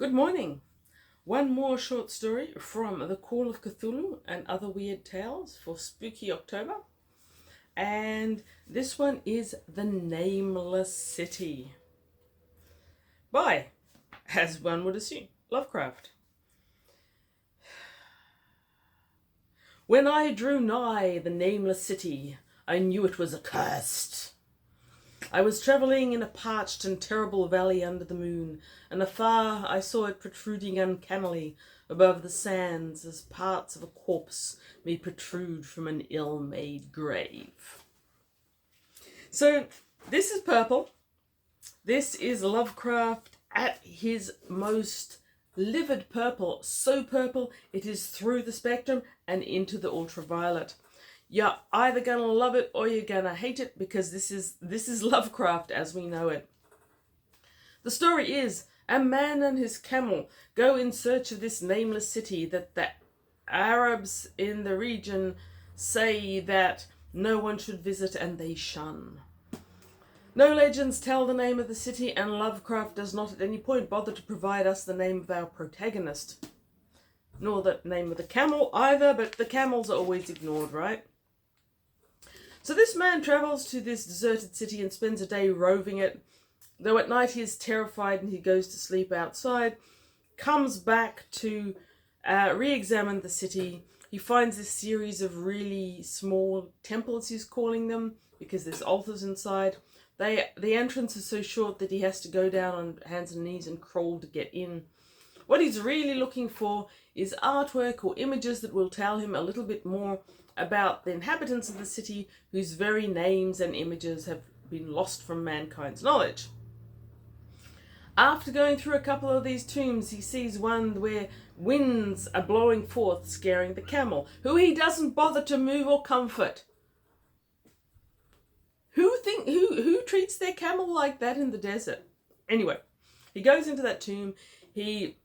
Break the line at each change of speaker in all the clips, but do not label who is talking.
Good morning. One more short story from The Call of Cthulhu and Other Weird Tales for Spooky October. And this one is The Nameless City by, as one would assume, Lovecraft. When I drew nigh the nameless city, I knew it was accursed. I was travelling in a parched and terrible valley under the moon, and afar I saw it protruding uncannily above the sands as parts of a corpse may protrude from an ill-made grave. So this is purple. This is Lovecraft at his most livid purple, so purple it is through the spectrum and into the ultraviolet. You're either gonna love it or you're gonna hate it, because this is Lovecraft as we know it. The story is a man and his camel go in search of this nameless city that the Arabs in the region say that no one should visit and they shun. No legends tell the name of the city, and Lovecraft does not at any point bother to provide us the name of our protagonist. Nor the name of the camel either, but the camels are always ignored, right? So this man travels to this deserted city and spends a day roving it, though at night he is terrified and he goes to sleep outside, comes back to re-examine the city. He finds this series of really small temples, he's calling them, because there's altars inside. The entrance is so short that he has to go down on hands and knees and crawl to get in. What he's really looking for is artwork or images that will tell him a little bit more about the inhabitants of the city, whose very names and images have been lost from mankind's knowledge. After going through a couple of these tombs, he sees one where winds are blowing forth, scaring the camel, who he doesn't bother to move or comfort. Who treats their camel like that in the desert? Anyway, he goes into that tomb, he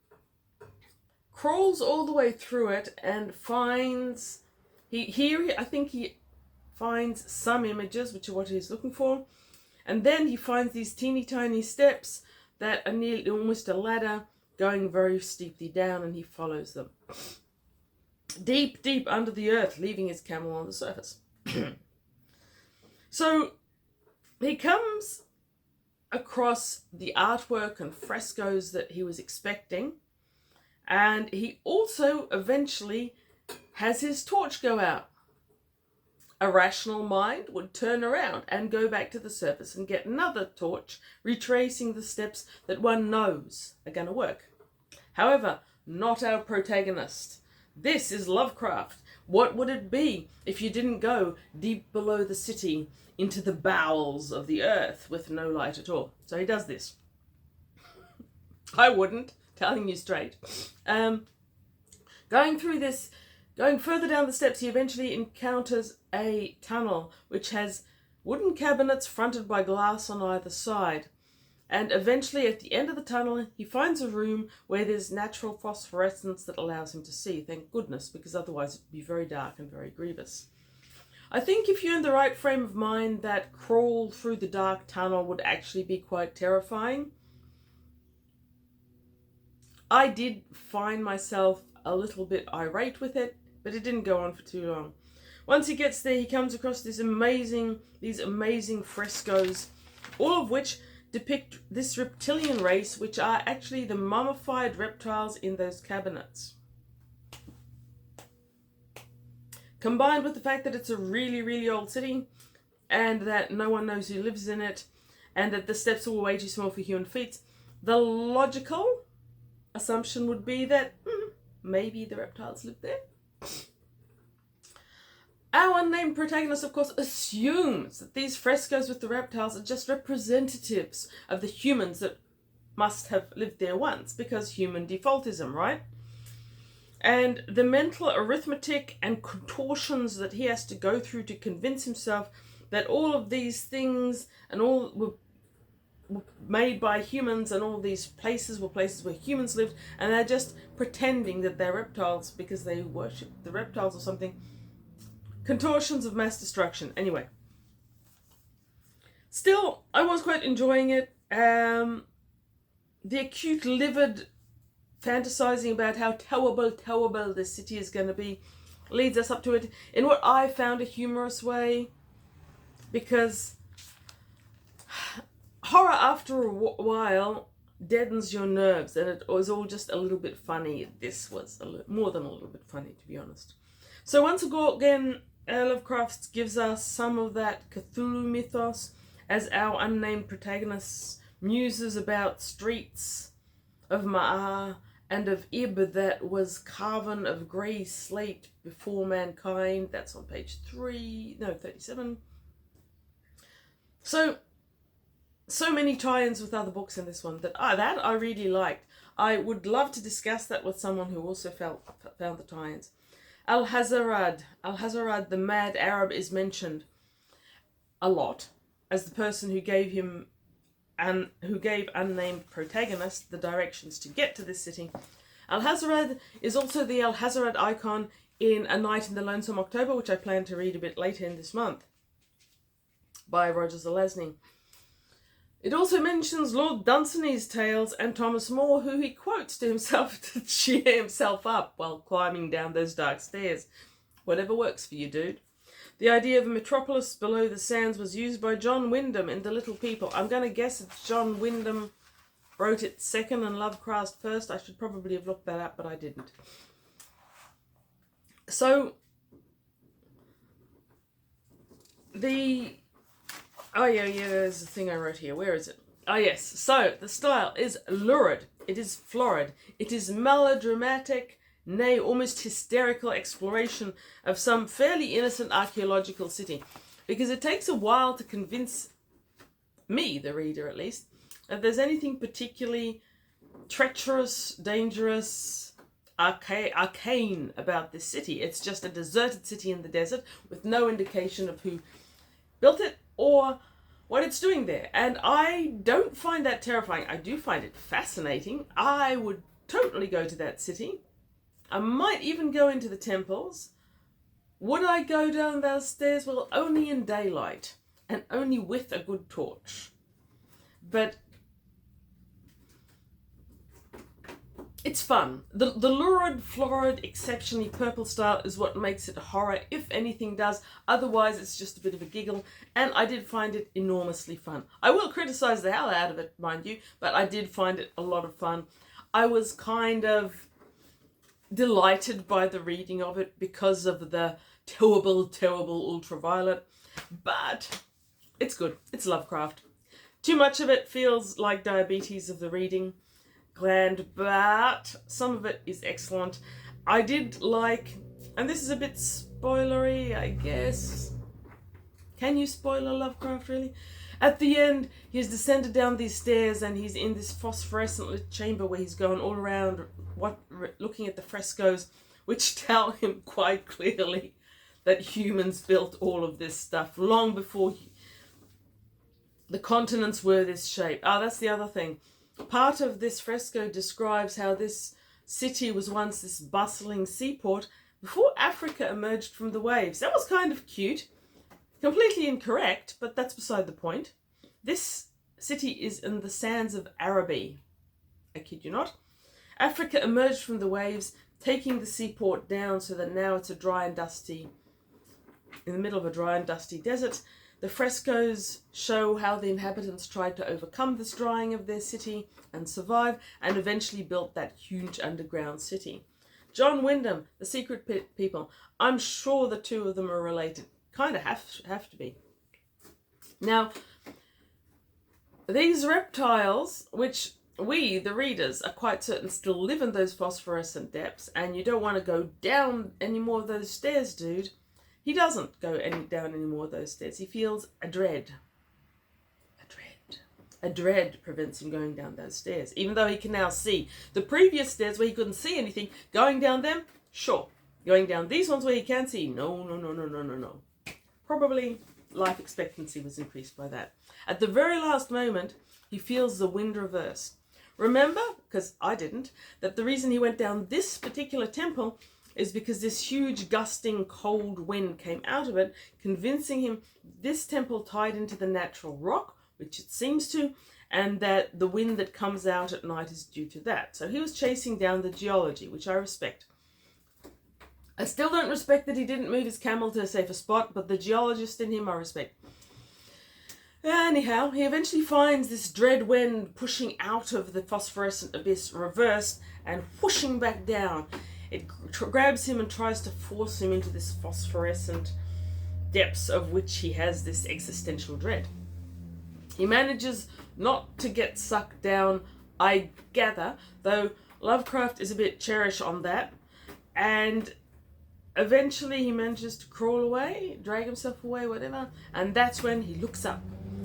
crawls all the way through it and finds I think he finds some images, which are what he's looking for, and then he finds these teeny tiny steps that are nearly almost a ladder going very steeply down, and he follows them deep under the earth, leaving his camel on the surface. So he comes across the artwork and frescoes that he was expecting, and he also eventually has his torch go out. A rational mind would turn around and go back to the surface and get another torch, retracing the steps that one knows are going to work. However, not our protagonist. This is Lovecraft. What would it be if you didn't go deep below the city into the bowels of the earth with no light at all? So he does this. I wouldn't, telling you straight. Going further down the steps, he eventually encounters a tunnel which has wooden cabinets fronted by glass on either side. And eventually, at the end of the tunnel, he finds a room where there's natural phosphorescence that allows him to see. Thank goodness, because otherwise it would be very dark and very grievous. I think if you're in the right frame of mind, that crawl through the dark tunnel would actually be quite terrifying. I did find myself a little bit irate with it, but it didn't go on for too long. Once he gets there, he comes across these amazing frescoes, all of which depict this reptilian race, which are actually the mummified reptiles in those cabinets. Combined with the fact that it's a really, really old city, and that no one knows who lives in it, and that the steps are way too small for human feet, the logical assumption would be that maybe the reptiles live there. Our unnamed protagonist, of course, assumes that these frescoes with the reptiles are just representatives of the humans that must have lived there once, because human defaultism, right? And the mental arithmetic and contortions that he has to go through to convince himself that all of these things and all were made by humans, and all these places were places where humans lived, and they're just pretending that they're reptiles because they worship the reptiles or something. Contortions of mass destruction. Anyway, still, I was quite enjoying it. The acute livid fantasizing about how terrible this city is going to be, leads us up to it in what I found a humorous way, because horror after a while deadens your nerves, and it was all just a little bit funny. This was more than a little bit funny, to be honest. So once again, Lovecraft gives us some of that Cthulhu mythos as our unnamed protagonist muses about streets of Ma'ar and of Ib that was carven of grey slate before mankind. That's on page 37. So many tie-ins with other books in this one that I really liked. I would love to discuss that with someone who also found the tie-ins. Al-Hazarad, the mad Arab, is mentioned a lot as the person who gave unnamed protagonist the directions to get to this city. Al-Hazarad is also the Al-Hazarad icon in A Night in the Lonesome October, which I plan to read a bit later in this month, by Roger Zelazny. It also mentions Lord Dunsany's tales and Thomas More, who he quotes to himself to cheer himself up while climbing down those dark stairs. Whatever works for you, dude. The idea of a metropolis below the sands was used by John Wyndham in The Little People. I'm going to guess it's John Wyndham wrote it second and Lovecraft first. I should probably have looked that up, but I didn't. So, there's the thing I wrote here. Where is it? Oh, yes. So, the style is lurid. It is florid. It is melodramatic, nay, almost hysterical exploration of some fairly innocent archaeological city. Because it takes a while to convince me, the reader at least, that there's anything particularly treacherous, dangerous, arcane about this city. It's just a deserted city in the desert with no indication of who built it or what it's doing there. And I don't find that terrifying. I do find it fascinating. I would totally go to that city. I might even go into the temples. Would I go down those stairs? Well, only in daylight and only with a good torch. But it's fun. The lurid, florid, exceptionally purple style is what makes it horror, if anything does. Otherwise, it's just a bit of a giggle, and I did find it enormously fun. I will criticize the hell out of it, mind you, but I did find it a lot of fun. I was kind of delighted by the reading of it because of the terrible ultraviolet, but it's good. It's Lovecraft. Too much of it feels like diabetes of the reading gland, but some of it is excellent. I did like, and this is a bit spoilery, I guess. Can you spoiler Lovecraft, really? At the end, he's descended down these stairs and he's in this phosphorescent lit chamber where he's going all around looking at the frescoes, which tell him quite clearly that humans built all of this stuff long before the continents were this shape. That's the other thing. Part of this fresco describes how this city was once this bustling seaport before Africa emerged from the waves. That was kind of cute. Completely incorrect, but that's beside the point. This city is in the sands of Araby. I kid you not. Africa emerged from the waves, taking the seaport down so that now it's in the middle of a dry and dusty desert. The frescoes show how the inhabitants tried to overcome this drying of their city and survive, and eventually built that huge underground city. John Wyndham, The Secret People. I'm sure the two of them are related. Kind of have to be. Now, these reptiles, which we, the readers, are quite certain still live in those phosphorescent depths, and you don't want to go down any more of those stairs, dude. He doesn't go down any more of those stairs. He feels a dread. A dread prevents him going down those stairs, even though he can now see. The previous stairs where he couldn't see anything, going down them, sure. Going down these ones where he can see, no. Probably life expectancy was increased by that. At the very last moment, he feels the wind reverse. Remember, because I didn't, that the reason he went down this particular temple is because this huge gusting cold wind came out of it, convincing him this temple tied into the natural rock, which it seems to, and that the wind that comes out at night is due to that. So he was chasing down the geology, which I respect. I still don't respect that he didn't move his camel to a safer spot, but the geologist in him I respect. Anyhow, he eventually finds this dread wind pushing out of the phosphorescent abyss reversed and whooshing back down. It grabs him and tries to force him into this phosphorescent depths of which he has this existential dread. He manages not to get sucked down, I gather, though Lovecraft is a bit cherished on that, and eventually he manages to crawl away, drag himself away, whatever, and that's when he looks up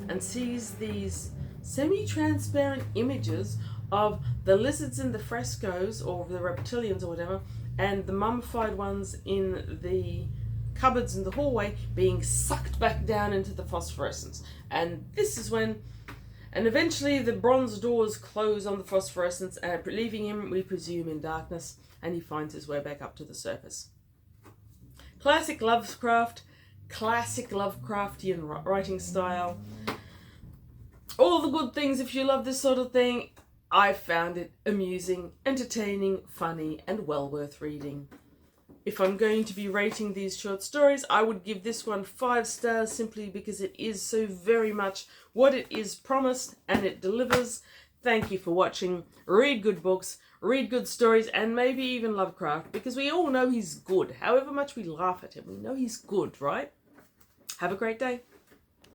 and sees these semi-transparent images of the lizards in the frescoes, or the reptilians or whatever, and the mummified ones in the cupboards in the hallway being sucked back down into the phosphorescence. And this is when, and eventually the bronze doors close on the phosphorescence, leaving him, we presume, in darkness, and he finds his way back up to the surface. Classic Lovecraft, classic Lovecraftian writing style. All the good things if you love this sort of thing. I found it amusing, entertaining, funny, and well worth reading. If I'm going to be rating these short stories, I would give this one 5 stars simply because it is so very much what it is promised, and it delivers. Thank you for watching. Read good books, read good stories, and maybe even Lovecraft, because we all know he's good. However much we laugh at him, we know he's good, right? Have a great day.